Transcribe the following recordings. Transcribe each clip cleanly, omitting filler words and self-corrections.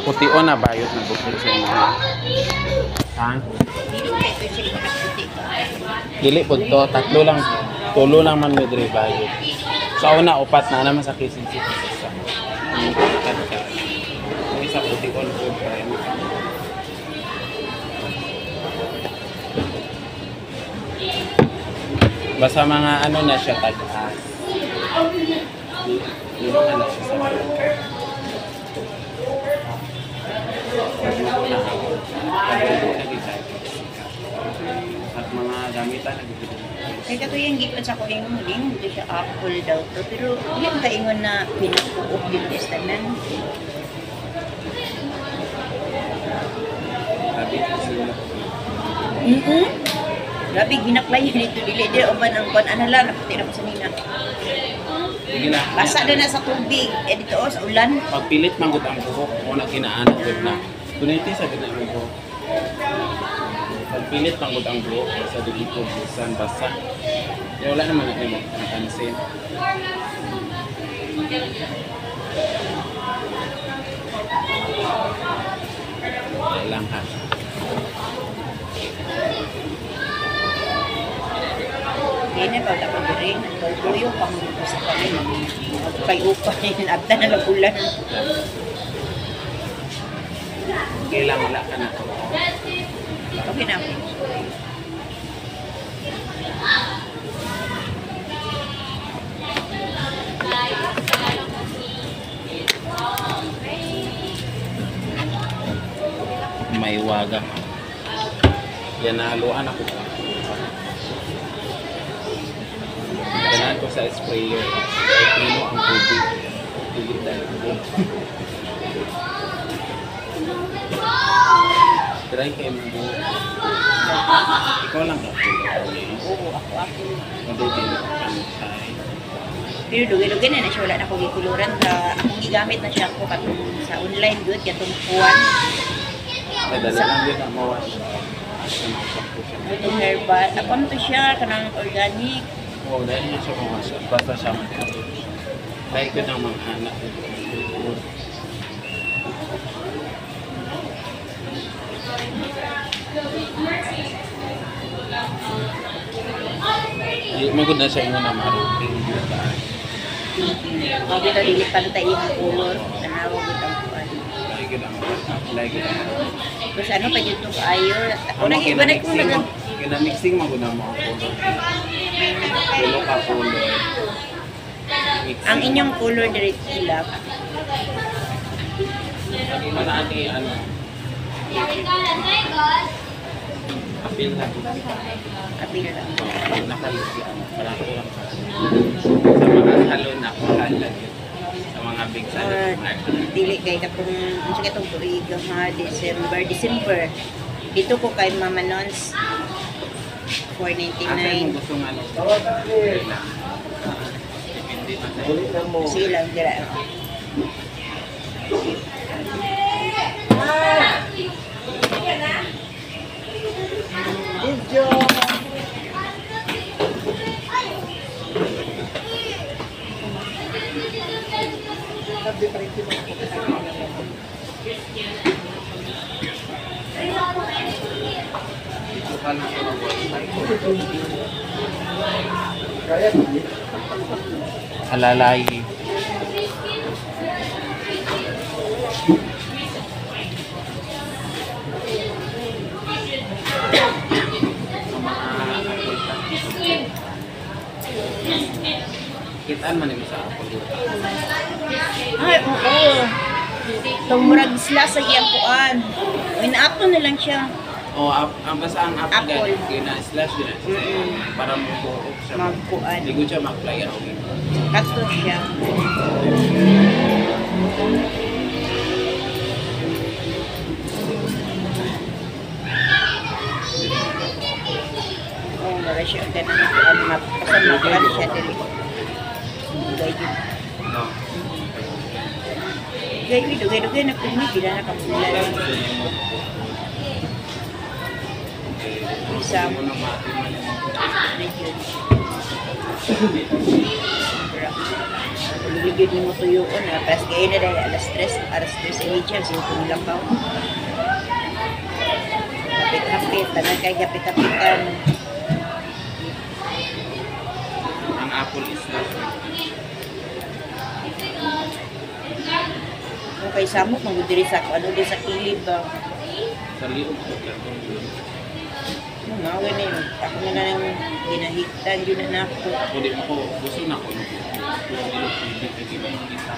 Puti o na bayot na bukod sa inyo. Ha? Dili po to, tatlo lang, tulo lang man may diri bayot. Sa una, upat na naman sa Quezon City. Yung isa puti o na food prime. Basta mga ano na siya tag-as. Lulungan na siya sa mga. At mga gamitan na bibili. Kaya kato yung gipon sa kuing muling, hindi siya apple daw to. Pero yung kaingon na pinakuop yung testanan. Sabi ko sila. Grabe, ginaklayan ito. Dili, di, o ba ng kwan, anala, naputi na ko sa nina. Sige na. Basa na sa tubig. Eh, dito, sa ulan. Pagpilit manggod ang buhok, o na kinaanak na. Tuniti sa gina ang buhok. Pagpilit manggod ang buhok, sa dito, busan, basa. Kaya wala naman napansin. Kaya lang ha. Hindi na ba dapat rin? Tuyo pang dito sa kanya. Pay-upay, abda na lang ulan. Kailangan wala ka na ito. Okay na. May waga. Yan nahaluan ako. Ganahan ko sa sprayer. Ay pino ang tubig. Tubig dahil tubig. Try kayo mo. Ikaw lang ka. Oo, ako. Hindi din pansay. Pero dugi-dugi na siya. Wala na akong ikuluran. Akong gigamit na siya ako sa online good. Katong kuwan. Madali lang yun ang mawash. Itong herbal. Ano to siya? Kanang organic. Oo, dahil na siya mawash. Basta siya magkakit. Dahil ko ng mga anak. Magod na siya yung namaruting. Huwag ito dili pantay yung color. Tanawag ito ang kuwan. Like it. Tapos ano pa dito kaayo? Ako nang iba na kung nagang... Kina-mixing mo na mga color. Dulo ka color. Ang inyong color direct ilap. Manati ano. Apil na. Apil lang. Nakalusi ano. Parang kulang ka. Sa mga salon na kuhalag yun. Sa mga big salon. Dili kay na kung ano siya itong tuig ha, December. Dito ko kay Mama Nons. Asa mo 499. gusto nga ano. Depende na sa'yo. Sige lang, dira. Video. Dito ka na sa website. Alalay. Kitaan man yung sa Apple. Ay, oo. Itong murag isla sa iyang kuan. Ina-apple na lang siya. O, basta ang Apple Apple. kina-slash din para mabuhok siya. Magkuan. Hindi ko siya mag-fly out. Kato siya. Oh, wala siya. Ganun na kuan. Kasan makuan siya dili. No. Gaya, dugay-dugay na kung hindi na nakapulan. Isa Ano na mati man. na yun. mura. Ligid ni mo tuyoon na pas kay na dahil alas 3 media so kung lakaw. Kapit-kapit, tanan kay kapit-kapitan. Ang apple is last week. Kung kay samok magudiri sa ano di sa kilid ba. Sa liog ko karton. Mga na yun. Ako na lang ginahitan yun na ako. Ako di mo ko gusto na ko. Hindi ba yung kita?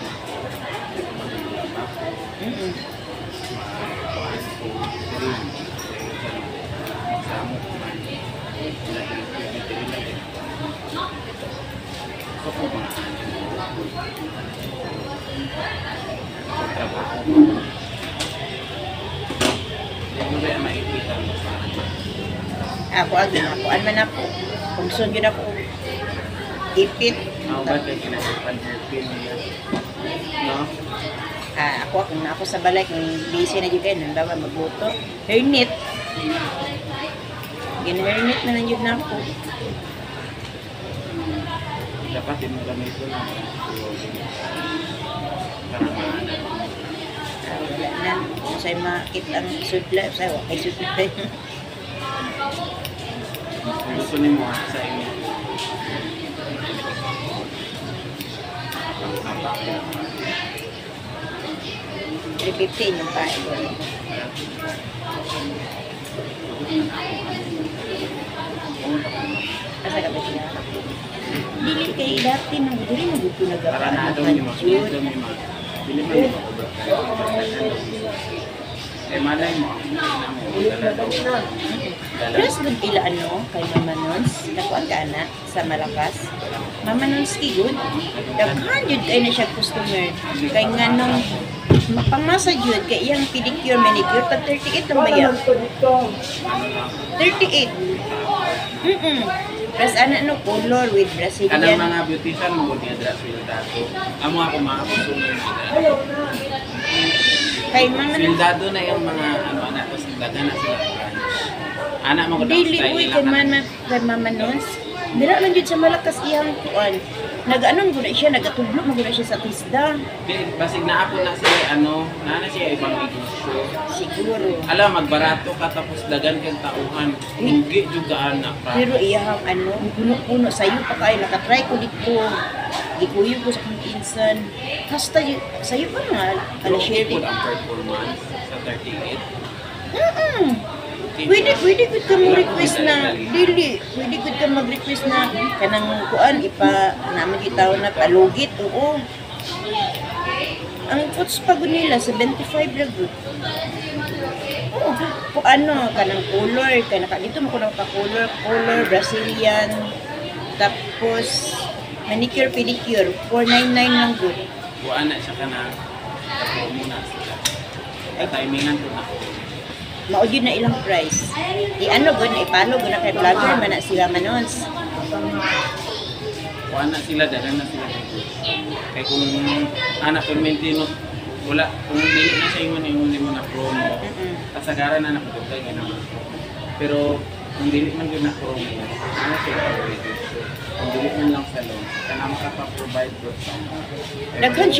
Ako man ako. Kung gusto yun ako ipit. Ako ba kaya kinasipan hairpin niya? No? Kung na ako sa balay, kung busy na dyan kayo, nandawa magluto. Hairnet. Gina-hairnet na lang yun na ako. Dapat din mo gamit ko na. Para maana. Wala na. Kung sa'yo makita ang sudla, sa'yo, ay sudla. Kung gusto ni mo sa inyo. 350 yung pain. Asa ka ba siya? Dili kay dati nang dili mo gusto na Para na daw yung mga dito may mga bili man yung eh malay mo ako na mo dala. Plus good ila kay Mama Nons, nakuan ka na sa Malakas. Mama Nons good. Daghan jud kay na siya customer. Kay nganong pangmasa jud kay iyang pedicure manicure tag 38 ang bayan. 38. Plus ano color with Brazilian. Kanang mga beautician mo niya dra swildado. Amo ako mga customer nila. Kay Mama Nons Swildado na yung mga ano na tapos daghan na sila branch. Anak mo ko dili uy kay Mama Nons. Dira lang jud sa Malakas iyang kuan. Nag-anong guna siya, nagatudlo mo guna siya sa tisda. Basig na ako na siya ano, na siya ibang negosyo. Siguro. Alam magbarato ka tapos dagan kang tauhan. Hindi juga anak pa. Pero iyang puno-puno sayo pa kayo nakatry ko dito. Gikuyo ko sa kong insan. Hasta sayo pa nga Pero share okay po ang performance sa 38. Pwede good ka mag-request na dili. Pwede good ka mag-request na kanang kuan ipa naman gitaw na palugit. Oo. Ang puts pagod nila 75 lang good. Oo. Kung kanang color, kanang dito mo ko nang color Brazilian. Tapos manicure pedicure 499 lang good. Kuan na siya kana. Tapos muna sila. Ay timingan ko na. Mao yun na ilang price. Gud na ipalo gud na kay vlogger man na sila Manons. Kuan na sila dagan na sila. Kay kung anak permentino wala kung dili na siya ingon mo na promo. Kasagaran na nakadugay naman. Pero kung dili man gyud na promo, ano siya pwede. Kung dili man lang salon, kana makapa-provide ko sa Daghan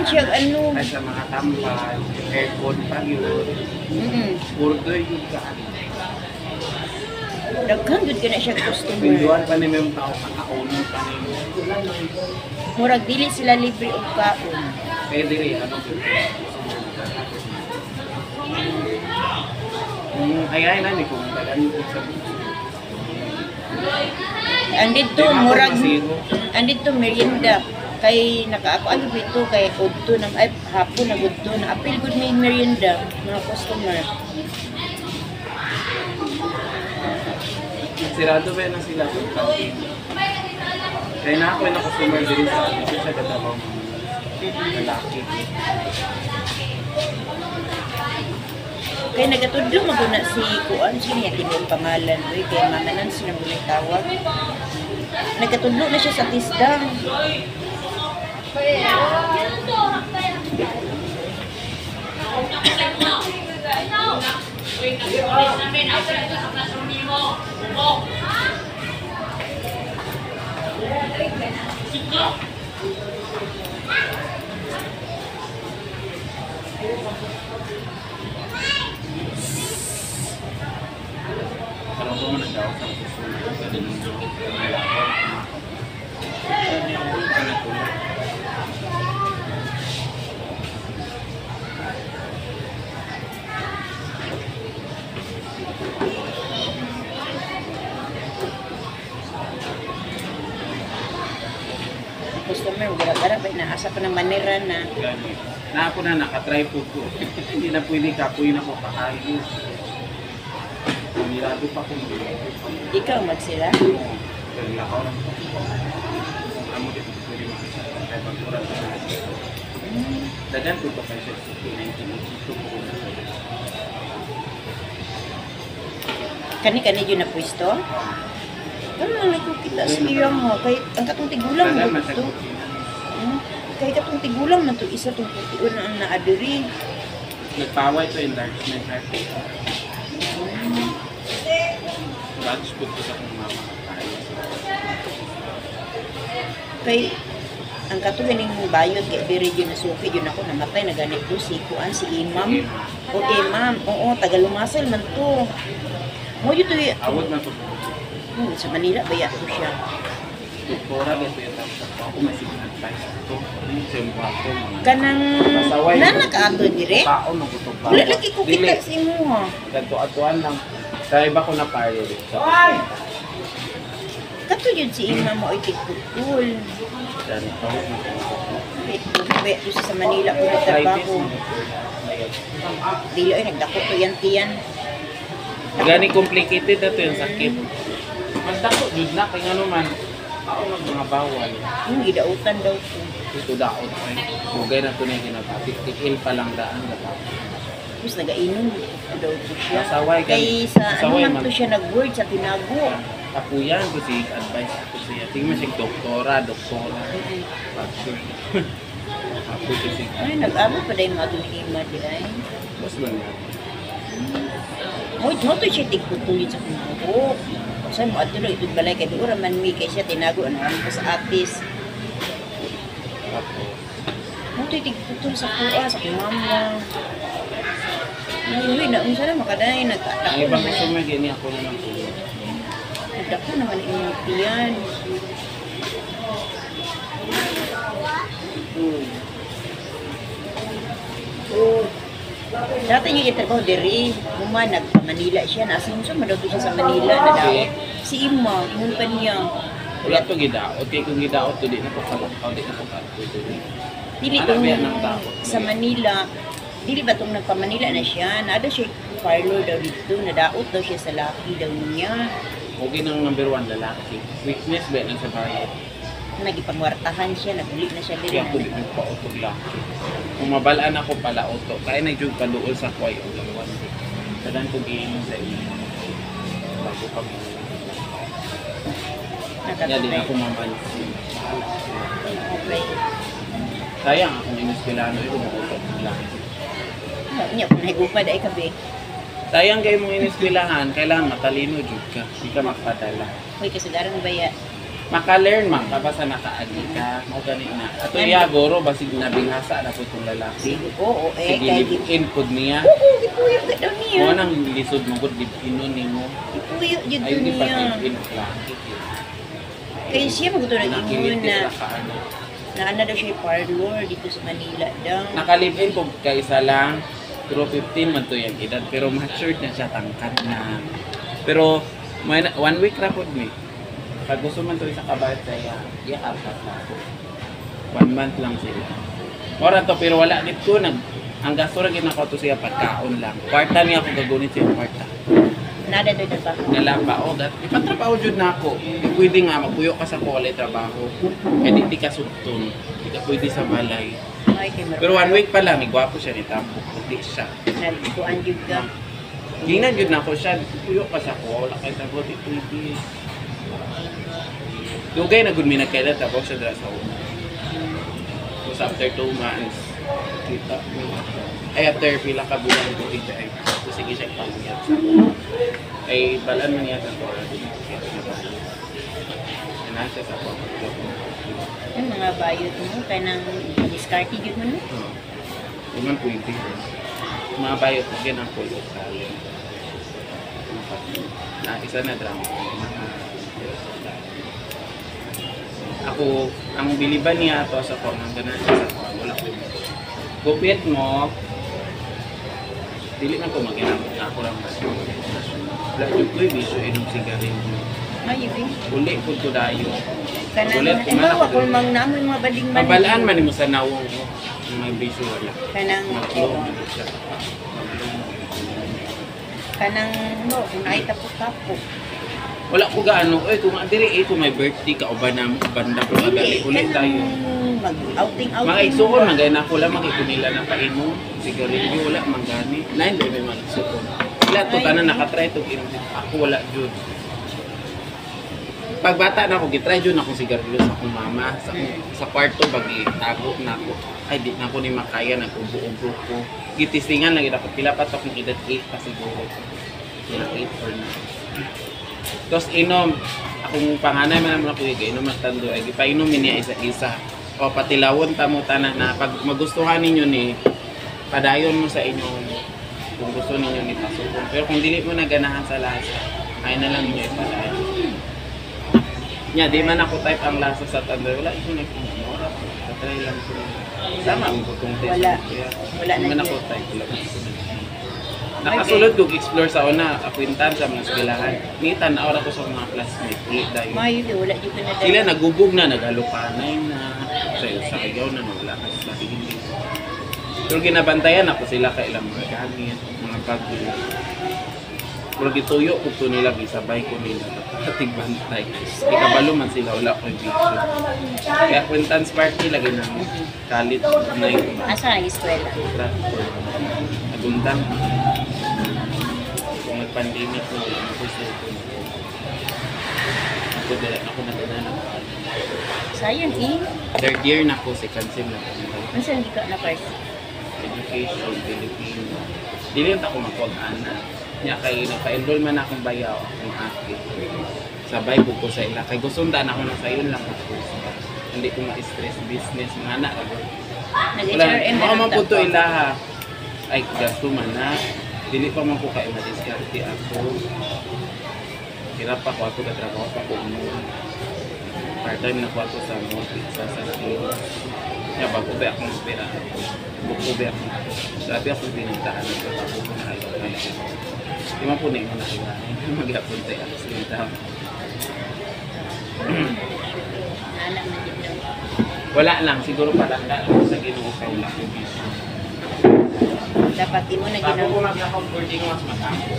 siya ay sa mga tambal, aircon pa yun. Order yun ka. Daghan gud ka na siya customer. Pinduan pa ni may tao, kakaunan pa ni mo. Murag dili sila libre og kaon. Kaya dili, ano yun? Ay na ni kung tagaan ko sa andito merienda kay nakaako ano dito kay udto ng ay hapon na udto na apil gud may merienda mga customer. Sirado ba na sila kung kantin? Kaya na ako yung customer din sa dito siya katawang lalaki. Kay nagatudlo maguna si kuan siya tinong pangalan oy kay Mama Nons nang gunay tawag. Nagatudlo na siya sa tisda. Pero kung mo nag-daw sa susunod, ganun yung malakot. Customer, gara-gara ba inaasa pa ng manera na Na ako na naka-try food ko. Hindi na pwede kapoy na ko kakayo. Mirado pa ko. ikaw magsila. Pero lakaw lang ko. Kung amo dito pwede makita. Kaya pagkurang ko na. Dagan ko pa siya sa 1982 ko na. Kani-kani yun na pwesto? Ano na nakikita sa iyo mo? Kahit ang katong tigulang mo ito. Kahit katong tigulang na ito, isa itong puti na ang naadiri. Nagpaway ito enlargement heart. Batch food ko sa kong mama. Kay ang katong yung bayot kay diri yun na suki yun ako namatay na ganit ko si Kuan si Imam. O Imam, oo Tagalumasal man to. Mo yun to Awad na ito. sa Manila baya ko siya. Doktora dito yung tapos ako masig-advise ito. Siyempre ako mga Kanang nana ka ato dire? kaon ng kutog ba? Wala lagi ko kita sa imo ha. Ganto-atuan lang. Sa iba ko na payo dito. Kato yun si Imam mo ay tigputol. Ganito. Baya doon sa Manila ko nagtrabaho. Dilo ay nagdako to yan tiyan. Gani complicated na ito yung sakit. Mas dako, jud na, kaya nga naman, ako ng mga bawal. Yung gidautan daw ko. Ito daot ay, bugay na ito na yung ginapapit. Tikil pa lang daan. Tapos nagainom daw ko siya. Masaway ka. Kay sa ano Masaway man man. to siya nag-word sa tinago. Kapuyan ko si advice ako siya. Tingnan siya doktora. Pag-sure. Ako ko si Ay, nag-abo pa dahil mga tunilima di ay. Mas lang yan. Mo to siya tigputulid sa kumo. Sa mo ato lang itong balay kay doon man mi kay siya tinago ano pa sa atis. Tapos, Mo to tigputol sa kuha sa kumama. Ay, na unsa na makaday ang nagdako ibang naman. gusto mo, gini ako naman tulog. Nagdako naman yung tiyan. Dati niya itrabaho diri, uma nagpa-Manila siya, nasimso man daw to siya sa Manila na daw. Si Ima, ingon pa niya. Wala ito gidaot. Kaya kung gidaot to, di na po kalakaw, di na po kalakaw. Dili Ano tong ba yan ang daot? sa Manila, dili ba tong nagpa-Manila na siya, naada siya parlor daw dito, nadaot daw siya sa laki daw niya. Okay ng number 1 lalaki. Weakness ba yan sa bayan? Nagipangwartahan siya, nabuli na siya dili. Kaya ako di ko pautog lang. Kung mabalaan ako pala auto, kaya na-jug paluol sa kway o lawan. Tadan ko giin sa iyo. Bago pag kaya din ako mamansin. Okay. Sayang akong inuspilano ito mautog lang. Nya kung nahigupad ay kabe. Sayang kayo mong inuspilahan, kailangan matalino jud ka. Hindi ka magpadala. Hoy kasagaran baya. Maka-learn man ka basta nakaagi ka. Mo gani na. Ato iya goro basig nabingasa na po itong lalaki. Sige, oo, eh, Sige, kay live-in pod niya. Oo, ipuyo ka daw niya. Mo nang lisod mo gud live-in ni mo. Ipuyo jud Ayaw di pa niya. live-in lalaki. Kaya siya magto nag-ingon na Ano. naana daw siya yung parlor dito sa Manila daw. Naka-live-in ko kaisa lang. Pero 15 man to yung edad. Pero matured na siya, tangkad na. Pero may 1 week ra pod ni. Pag gusto man to isa kabayad sa iya apat na ako. 1 month lang sila. Ora to pero wala dito ang gasto ra gid nako to siya pagkaon lang. Kwarta niya ako gagunit siya kwarta. Nada daw pa. Nalamba o dat ipatrabaho jud nako. Di pwede nga magpuyo ka sa kole trabaho. Kaya di ka sugton. Di ka pwede sa balay. Ay, kay Pero 1 week pa lang, gwapo siya ni Tampo. Hindi siya. Nalikuan jud ka. Gingnan jud nako siya. Puyo ka sa ko. Wala kayo trabaho di pwede. Dugay na gud mi nagkailan trabaho siya dira sa una. So after 2 months, kita mo. Ay after pila ka bulan ko dito ay. So sige siya pamiyat sa ko. Ay balan man niya sa ko. Nasa sa ko. Yung mga bayot mo, kaya nang diskarte jud mo no? Kuman pwede. mga bayot mo ganang pulo salin. Na isa na drama. Ako, ang biliban niya to sa ko nang ganan sa ko wala ko. Gupit mo. Dili man ko maginamot na ako lang mas. Wala jud ko biso inom sigarilyo. Ay, yun. Uli po ko dayo. Kanang, ibawa kung mang namoy mga baling man. Mabalaan man mo sa nawong ko. May biso wala. Kanang, kanang, no, kung ay tapo-tapo. Wala ko gaano, kung dili kung may birthday ka o ba na banda ko agali ulit tayo. Mag-outing-outing. Mga igsuon, magana ko lang makikita nila na painom. Sigarilyo, wala, manggani. Lain doon may mga igsuon. Wala to, tanan nakatry to. Ako wala dyan. Pagbata na ako, gitry dyan akong sigarilyo sa akong mama. Sa kwarto, bagi tago na ako. Ay, di na ako ni makaya, nag-ubo-ubo ko. Gitistingan lang, dapat pila pa ito kung edad 8 pa siguro. Pila 8 or 9. Tapos inom, akong panganay man naman ako inom at tando, ay ipainumin niya isa-isa. O patilawon tamo tanan na pag magustuhan ninyo ni padayon mo sa inyong kung gusto ninyo ni pasukon. Pero kung dili mo naganahan sa lasa, ay na lang ninyo ipadayon. Nya, di man ako type ang lasa sa tando. Wala ito nagkumura. Tatry lang ko. Tama ang butong test. Wala na man ako type. Nakasulod kong explore sa una, akwintan sa mga eskwelahan. Ngitan, awala ko sa mga classmates. Ulit dahil. Mayo, wala dito na dahil. Sila nagubog na, nagalupanay na. Sa ayaw na, wala ka sa hindi. Pero ginabantayan ako sila kailang mga gamit, mga bagay. Pero gituyo ko ito nila, isabay ko nila. Kating bantay. Ikabalo man sila, wala ko yung video. Kaya acquaintance party, lagi na kalit na yung Asa ang eskwela? nagundang. Kung nag-pandemic ko, ako sa ito. Ako nagdala. Sayang eh. Third year na ako, second sem na ako. Ano saan hindi ka na first? Education, Filipino. Dili yung ako magpag-ana. Nya kay nagpa-enroll man akong bayaw akong ate. Sabay ko sa ila. Kay gusundaan ako na sa yun lang ako. Hindi ko ma-stress business. Mga anak ako. Nag-HRM Wala, na mga po ito ilaha. Ay, gasto man na. Dili pa man ko kayo madiskarte ako. Hirap pa ako katrabaho pa ko mo. Part-time na ko ako sa sa sarili. Kaya bago ba akong pera. Buko ba ako. Sabi ako pinagtaan ng trabaho ko na ayaw. Di man po na yung nakailangan. Mag-apon tayo ako sa yung tao. Anak na dito. Wala lang. Siguro palanda lang sa ginoo ka wala ko dito. Dapat mo na Bago ko ginawa. mag-comforting mas matako.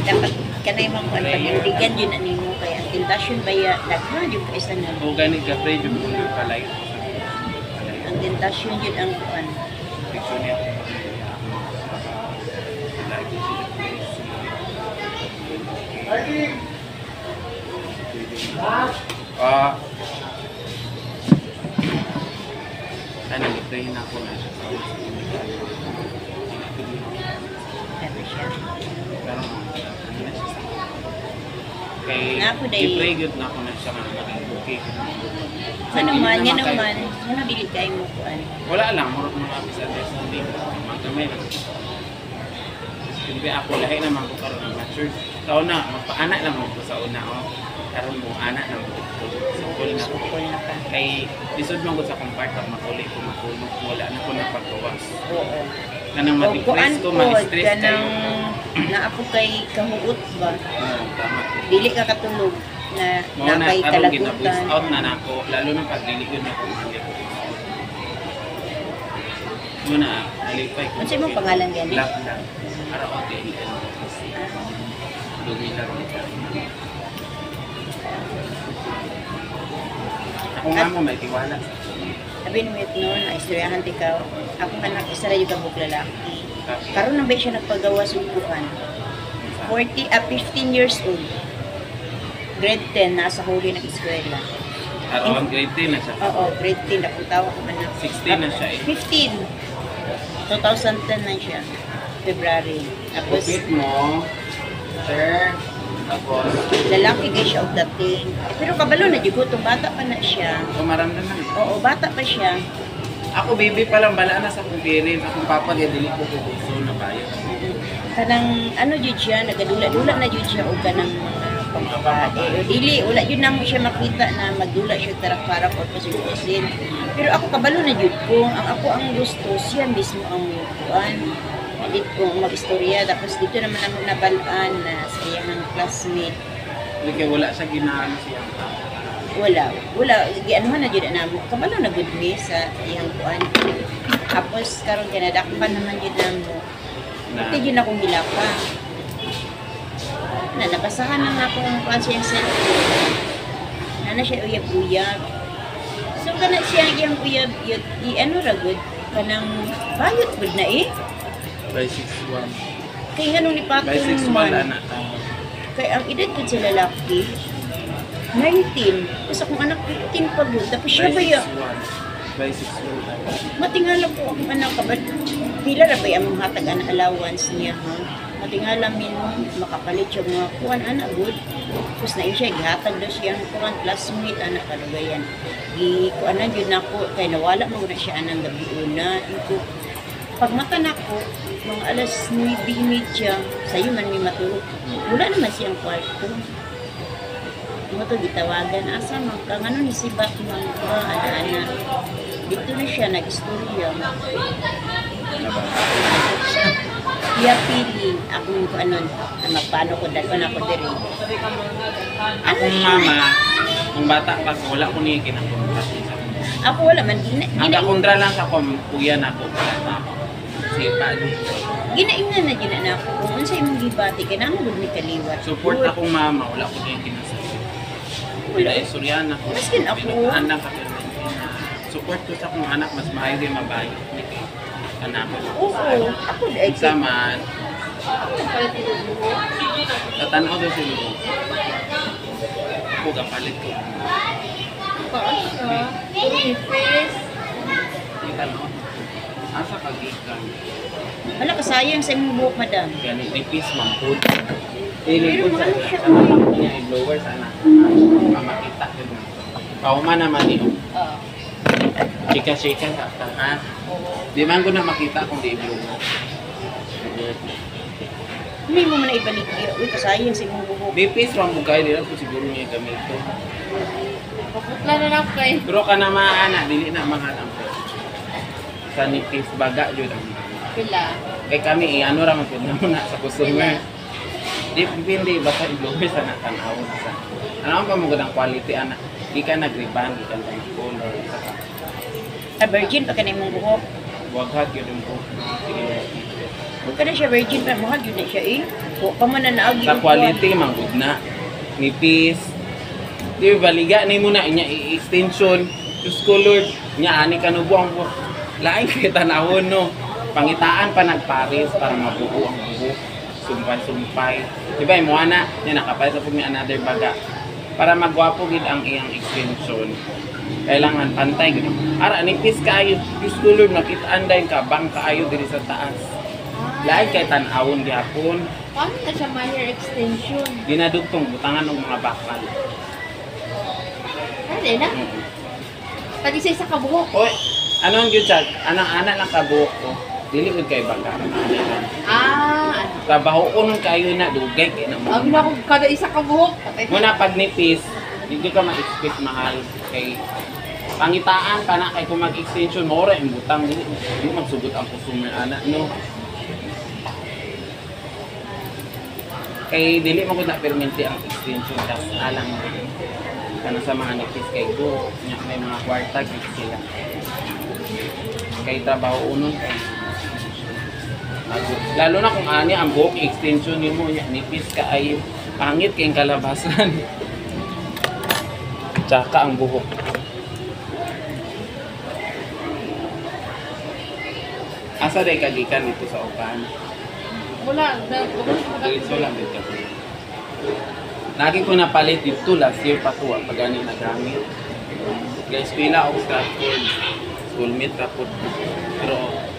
Dapat kanay mo ang pag-indigan yun na nimo kaya ang tentasyon ba ya daghan yung kaisa na. O ganit ka pre, yung mundo palay. Ang tentasyon yun ang kuan. Picture niya. Lagi sila nag-pray na ako na siya sa Ano siya. pero ano na siya sa kay Ako dahil- i-pray good na ako na siya nga maging okay. Ano man, yan naman. Ano dili kayo mo kuan. Wala lang, marot mga misunderstanding. Magkamay lang. Hindi ako lahi naman ko karoon ng mature. Sa una, magpaanak lang ako sa una. Karoon mo, anak lang ako. Sukol na ako. Sukol na ka. Kay lisod mo ko sa compart pag makuli ko makulog. Wala na ko napagawas. Oo. Kanang ma-depress ko, ma-stress kayo. kanang naapo kay kahuot ba? Tama. Dili ka katulog na Mao na nakay karon gina-voice kalagutan. out na nako lalo na pag dili ko na ko mali. Muna, alipay ko. Ano sa imong pangalan gani? Black lang. Araw ako din. Dumi lang. Ako nga mo may tiwala. Sabi ni Wit noon, na istoryahan ti ka. Ako anak isa ra yung kabuk lalaki. Karon na ba siya nagpagawa sa upuan? 15 years old. Grade 10, nasa huli ng eskwela. Around grade 10 na siya. Oo, grade 10. Napuntawa ko man na. 16 na siya eh. 15. 2010 na siya. February. Tapos, Kupit mo, sir, tapos, lalaki kayo siya of dating. Pero kabalo na, digutong bata pa na siya. maramdaman. Oo, bata pa siya. Ako, baby pa lang, bala na sa akong parents. Akong papa, dili ko gusto na bayan. kanang ano jud siya nagadula-dula na jud siya og kanang mga pangbabae. Dili wala jud namo siya makita na magdula siya tarak-tarak or pasig-pasin. Pero ako kabalo na jud ko, ang gusto siya mismo ang kuan. Dito ko mag-istorya tapos dito naman ako nabalaan na sa iyang classmate. Kaya wala siya ginaano siya. Wala gianuhan na jud namo. Kabalo na gud mi sa iyang kuan. Tapos karon kinadakpan naman jud namo. Pati yun akong hilapa. Nabasahan na nga akong conscience. Na siya uyab-uyab. So, kana siya yung uyab, ano ragod, kanang bayot gud na eh. Bisexual. Kaya nga nung lipaton Bisexual, man. anak. Kaya ang edad ko sa lalaki, 19. Tapos akong anak 15 pa gud. Tapos siya ba yung Bisexual. matingala po ang anak ka ba? Pila ra ba yung hatag ang allowance niya ha? Matingala min makapalit siya mga kuwan anak good. Tapos na yun siya, gihatag daw siya ang kuwan classmate anak kalugayan. Kuwan na yun ako, kaya nawala mo na siya anang gabi una. Ito, pag mata na ko, mga alas 9:30 siya, sa'yo man may matulog. Wala naman siyang kwarto. Mo to gitawagan asa man kang ano ni si Batman ba ana dito na siya nag-istorya. Iya pili akong ano magpaano ko dalon ako diri. Akong mama, ang bata pa wala ko niya kinakontra. Ako wala man Ang kakondra lang sa kuya na ko. Sipa dito. Ginaingan na gina na ako kung unsa imong gibati kinahanglan gud mi kaliwat. Support akong mama, wala ko niya kinasabi. Wala istoryana ko. Maskin ako. Anak ka support ko sa akong anak mas maayo din mabayo. Anak ko. Oo, ako dai Saman. Tatanaw daw sila. Ako kapalit ko. Tatanaw. Asa kagikan. wala kasayang sa imong buhok madam. Ganit nipis mampud. Dili ko sa blower sana. Mamakita ko. Kauma naman niyo. Oo. Chika-chika sa ha. Di man ko na makita kung di i-blower. Hindi mo man na ibalik. Uy, kasayang sa imong buhok. Nipis ra mo kay dira ko siguro niya gamito. Paputla na lang kay. Pero ka na maana dili na mahanap. Sa nipis baga jud ang. Pila. Kay kami ano ra man pud na muna sa customer. Di depende basta i-blower sa natanaw sa. Ano pa mo gudang quality ana. Di ka nag-reband, di ka nag-color Ah, virgin pa ka na imong buhok. Waghat yun yung po. Huwag ka na siya virgin pa. Mahal yun na siya eh. Huwag pa man na naagi. Sa quality, manggod na. Nipis. Di ba, baliga ni mo na inya extension. Just colored. Nya, ani ka nubuang po. Lain kita nahon, no. Pangitaan pa nagparis para mabuo ang buhok. Sumpay-sumpay. Di ba, mo na. Yan, nakapalit sa po may another baga. Para magwapo gid ang iyang extension. Kailangan pantay gid. Ara nipis kaayo, just colored nakitaan dayon ka bang kaayo diri sa taas. Lain kay tan-awon gyapon. Paano na siya may hair extension? Dinadugtong butangan ng mga bakal. Ano na? Pati sa isa kabuhok. Oy, ano ang gyud siya? Ana lang kabuok ko. Dili gud kay baka. Ah, Trabahoon kayo na dugay kay na ang mo. na kung kada isa kabuhok. Muna pag nipis, hindi ka ma-expect mahal kay pangitaan ka na kay kung mag-extension mo rin butang dili magsugot ang customer ana no. Kay dili mo gud na permente ang extension tas alang mo kana sa mga nipis kay go nya may mga kwarta gid sila. Kay trabaho unon kay lalo na kung ani ang buhok extension nimo nya nipis ka ay pangit kay kalabasan. Tsaka ang buhok. Asa day kagikan dito sa upan? Wala. Diretso lang dito. Lagi ko napalit dito last year pa to pag ani nagamit. Guys, pila ako sa schoolmate ra po. Pero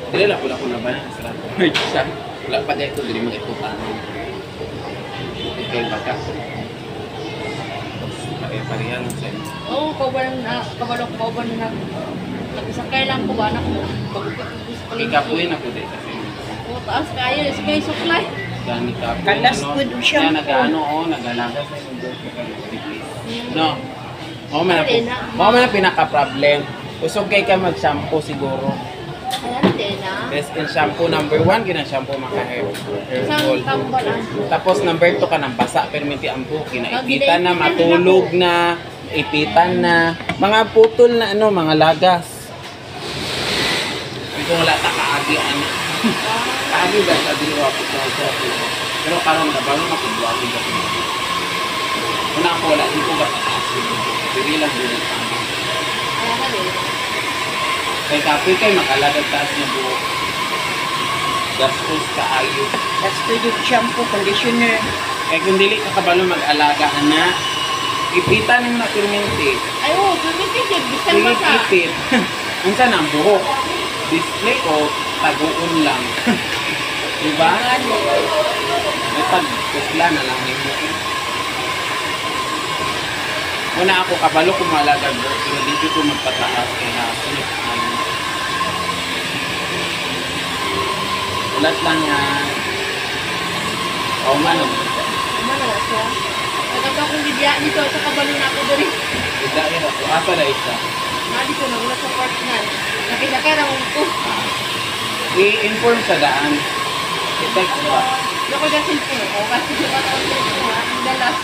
dili lang ko na ba na sa siya. Wala pa dai ko dili magikutan. Okay, baka. Pare-parehan sa inyo. Oo, kabalok na nag-isakay lang ko ba anak mo. Ikapuin ako din kasi. Oo, taas kayo. Sige, suklay. Gani ka. Kalas good og shampoo. Yan, nag-ano, nag-alaga sa yung buhok ko. No. Mo man ang pinaka-problem. Usog kay ka mag-shampoo siguro. Ayan, Dena. Best in shampoo number 1, gina-shampoo maka-hair Isang fall. tambal ang Tapos number 2 ka ng basa, perminti ang buhok. Kinaipitan na, matulog na, ipitan na. Mga putol na ano, mga lagas. Kung wala ta kaagi ana. Kaagi ba sa diliwa ko sa pero karon na ba makudwati ka. Una ako wala dito ba taas. Dili lang dili pa. Ayan na, Dena. Kay kapoy kay makalagad taas niya buhok. Gastos kaayo. That's good yung shampoo, conditioner. Kaya kung dili ka kabalo mag-alaga na, ipitan mo na perminti. Ay, oo, tumitigil. Bisan Sige, basa. ipit. Unsa na ang buhok? Display o taguon lang. Diba? May pag-kusla na lang yung buhok. Una ako kabalo kung malagad buhok, pero dito ko magpataas kaya sunod tayo. Ulat lang yan. O man, Ano na siya? Nagkaka akong bibya dito sa kabalo na ako dali. dahil ako, asa na isa. Mali ko nagulat sa partner. Nakita ka lang ko. I-inform sa daan. I-text ba? Ako dyan cellphone ko. Kasi di ba ako cellphone ha? Ang dalas.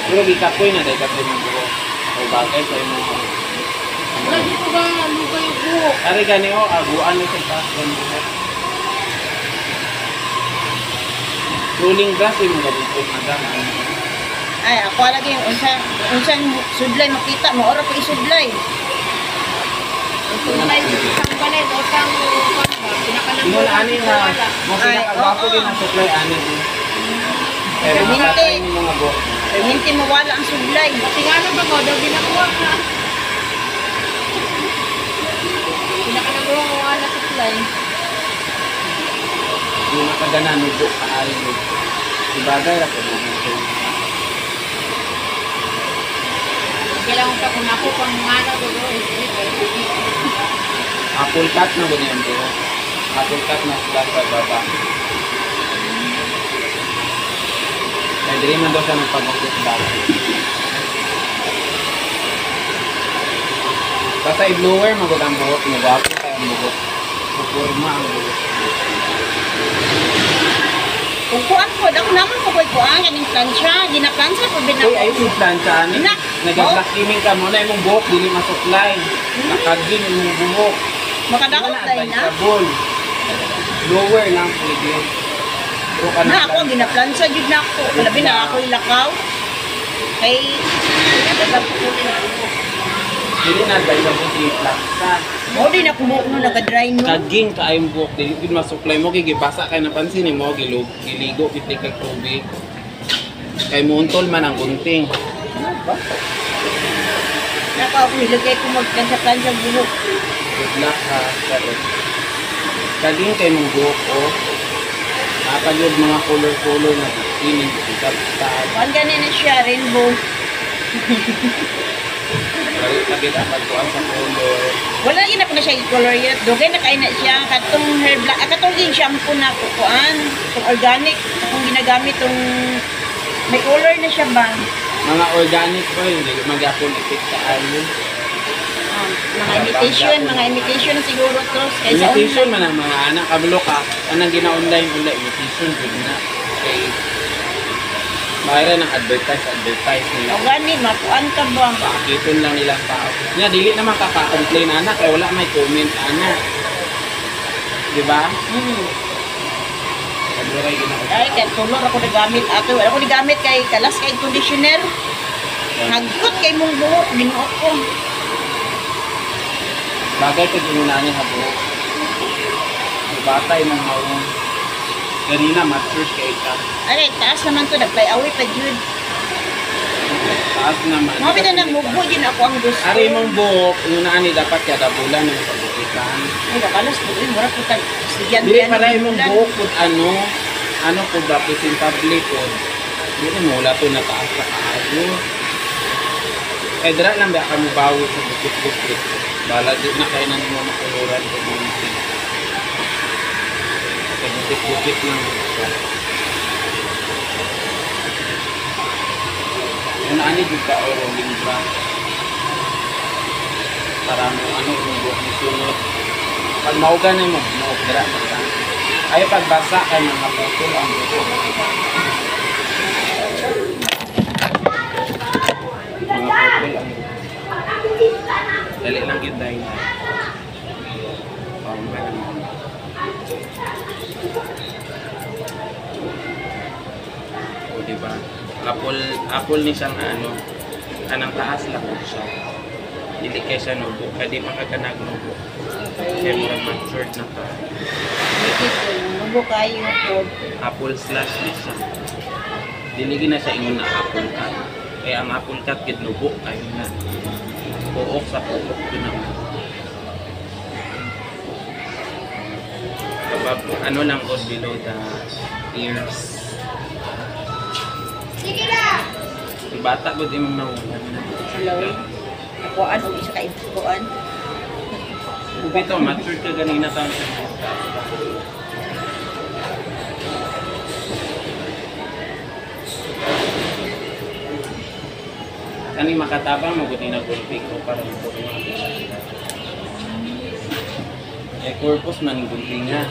Pero di kapoy na dahil kapoy ng buhok. O bagay sa imo. Wala dito ba lupa yung buhok? Ari gani o, aguan mo sa taas ng buhok. Rolling grass yung mga dito na daan. Ay, ako lagi yung unsang sudlay makita mo, ora pa isudlay. Kung may isang balay o isang pamba, pinakanan Imo na ani na, mo Ay, pinakagwapo oo. din ang supply ani din. Pero Perminti. makatay ni mga buhok. Perminti mawala ang sudlay. Tingnan ba ko, daw binakuha na. Pinakanan mo ang wala sa fly. Yung nakagana nubo kaayo. Ibagay ra ko dito. Kailangan pa kung ako pang mana doon. Apple cut na gud yung buhok. Apple cut na sa baba. Kaya dili man daw siya nagpag-update dati. Basta i-blower magod ang buhok, nagwapo tayo ang buhok. Puporma ang buhok. Kung kuan po, ako naman ko kuan kaning plancha, ginaplansya po Uy, binako. ay yung plancha ni. Nak! Nagaglakimin ka muna yung buhok, dili masuklay. Nakagin yung buhok. Makadakot tayo na. Advisable. Blower lang pwede. Pero ka Na ako, ginaplansya jud na ako. Labi na ako ilakaw. Kay, nagagapulin ako. Dili na advisable si plaksa. Mo din ako mo naga-dry no. Kaging kaayong buhok, dili din masuklay mo, gigibasa kay napansin mo, giligo, kitay kag tubig. Kay muuntol man ang gunting. Naka ako nilagay ko magplansya-plansya buhok. Good luck ha, pero kaging kay mong buhok o nakapagod mga color-color na sining kitap Kuan gani na siya, rainbow. Lagi ang pagkuhan sa color. Wala yun na po na siya i-color yun. Dugay na kain na siya. Katong hair black, katong yung shampoo na kukuan. Itong organic, kung ginagamit itong may color na siya ba? Mga organic ba yun, hindi mag-apon ipit ka ayun. Mga imitation siguro to. Kaysa Imitation online. man ang mga anak, kabalo ka, anang gina-online ulit, imitation good na. Okay. Mayroon ng advertise nila. Organic, makuan ka ba? Pakiton lang nilang tao. Nga, dili naman kaka-complain anak, kaya wala may comment anak. Diba? Kabalo kayo gina-online. Ay, kaya tulor ako nagamit ato. Wala ko nagamit kay kalas kay conditioner. Hagkot kay mong buhok, binuot ko. Bagay ka ginunanin ha buhok. Batay mong hawong. Ganina, mature kay ka. Ay, taas naman to. Nagpay-away pa jud. Taas naman. Mga pita nagmubo din ako ang gusto. Ari mong buhok, inunaan ni dapat kada bulan ng pagbukitan. Ay, nakalas po rin. Mura po tag estudyante. Dili para imong buhok kung ano po ba presentable po. Dili mo wala to na taas na kaayo. Eh, dira lang ba kamo bawo sa bukit-bukit. Bala di na kayo nang mga makuluran ko mga Kaya gupit-gupit lang. Yung ani juga o rolling bra. Para mo ano yung buhok ni sunod. Pag mauga na mo, maugdra mo ka. Ay pagbasa kay mga putol ang buhok. Mga putol ang buhok. Dali lang yun dahil. Paumba lang. O diba? Apple ni siyang ano, kanang taas lang siya. Hindi kaya siya nubo, kaya makaganag nubo. Kaya murag matured na ka. Dikit ko, nubo kayo po. Apple slash ni siya. Diligi na siya ingon na apple cut. Kaya ang apple cut gid nubo kayo na. Puok sa puok yun naman. Kapag ano lang goes below the ears. Sige na! Yung bata ko din mong naungan na. Hello? Akuan, o isa kaibukuan. Ito, matured ka ganina tayo siya. Kani makatabang mabuti na gulping ko para mabuti mga pisang. Eh, purpose man yung gulping nga.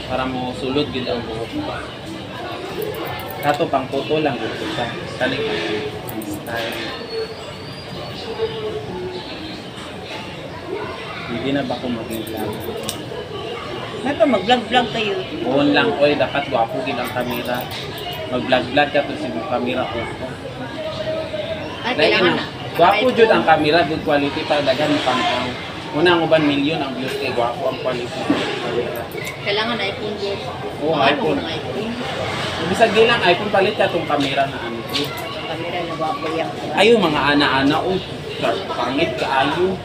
Para mo sulod gid ang buhok mo. Kato pang puto lang gulping siya. Kani ang style. Hindi na ba ko mag-vlog? May pa mag-vlog-vlog kayo. Buon lang, oy, dapat gwapo gid ang kamera. Mag-vlog-vlog ka to sa kamera ko. Ay, kailangan na. Gwapo jud ang kamera, good quality para daghan pang pang. Una ang uban million ang views kay gwapo ang quality ng kamera. Kailangan na iPhone book. Oo, iPhone. Ng iPhone. Bisag di lang iPhone palit ka tong kamera na ano. Kamera na baboy ang Ayo mga ana-ana oh, pangit kaayo.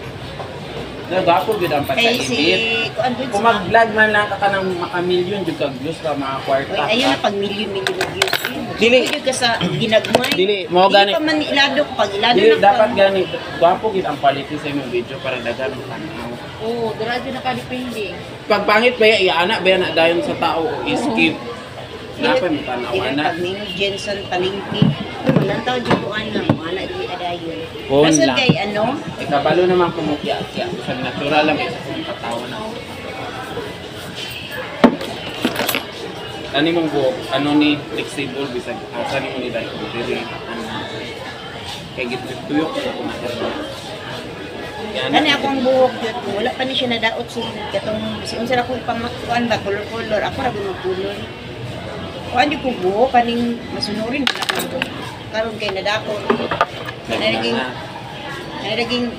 Gwapo jud ang Kay si pagka-edit. kuan dun Kung mag-vlog man lang ka ng maka-million jud kag views ka mga kwarta. Oy, ayun na pag million-million na views. Dili. Pwede ka sa ginagmay. Dili, mo gani. Dili pa man ilado pag ilado Dili na dapat pag- gani gwapo gid ang quality sa imong video para daghan ang tanaw. Oo, diradyo na kadepende. Pag pangit ba iana ba na dayon sa tao o skip. Dapat mo tanaw Dili ana. pag ning Jensen Palingki. Walang tao dito ana, wala di adayon. Phone Kasi lang. kay ano, Kabalo naman kumukya-kya. Sa natural lang isa sa katawan na. Kani mong buhok, ano ni flexible bisag asa ni mo ni dahil diri ano. Kay gid tuyok ko na dito. kani akong buhok jud wala pa ni siya nadaot si katong si unsa ra ko pamakuan ba color ako ra gumukulon. Kuan di ko buhok kaning masunurin na ako. Karon kay nadako. Naging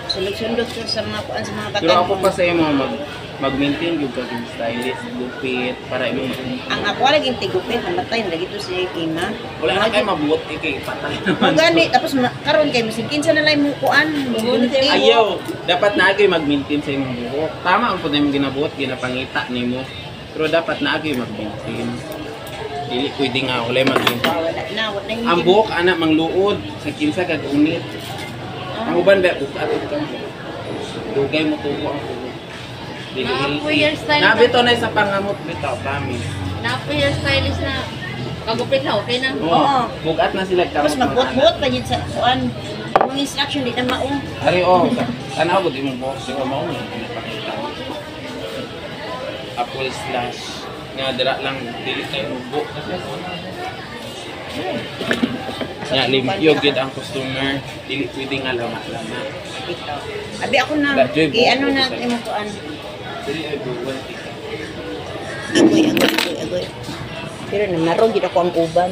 sulod-sulod sa mga kuan sa mga Pero ako pa batang. sa imo mag-maintain yung kaging stylist, gupit, para imong Ang ako laging tigupit namatay na gito si Ima. wala na kayo mabuot kay patay naman. Gani tapos karon kay musig kinsa na lang mo kuan. Ayaw, dapat na kayo mag-maintain sa imong buhok. Tama ang pud imong ginabuot, ginapangita nimo. Pero dapat na kayo mag-maintain. Dili pwede nga wala mag-maintain. Wala na Ang buhok ana mangluod sa kinsa kag unit. Ang uban ba bukat ka mo. Dugay mo tubo ang buhok. Dili Mga po hairstyle na- Nabito na sa pangamot bitaw, promise. Na-hairstylist na kagupit na, okay na. Oo. Bugat na sila Tapos magbuot-buot pa yun sa kuan. Mga instruction di na mao. Ari oh, tanaw gud imong buhok di ko mao ni pinapakita. Apple slash nga dira lang dili tayo ubo. Nga limpyo gid ang customer, dili pwede nga lama-lama. Ito. Abi ako na ano na imo kuan. Dili ay buwan. Agoy. Pero namarog gid ako ang uban.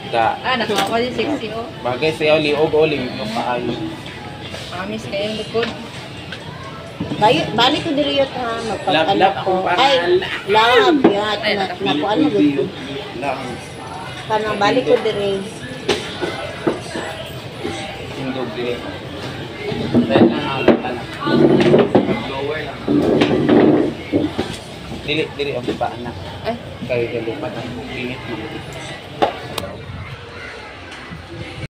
Da Nakaka din sexy, oh. bagay sa liog o limpyo paayo. Promise kayong likod. Balik ko diri yot ha Lab magpag-anak ako ko. para Ay, lab yat na kuan mo gud. Lang Kanang balik ko diri. indog dili. Dahil lang ang tanak. Mag-lower lang. Dili ang pa anak. Ay, Kaya lupat ang pingit mo.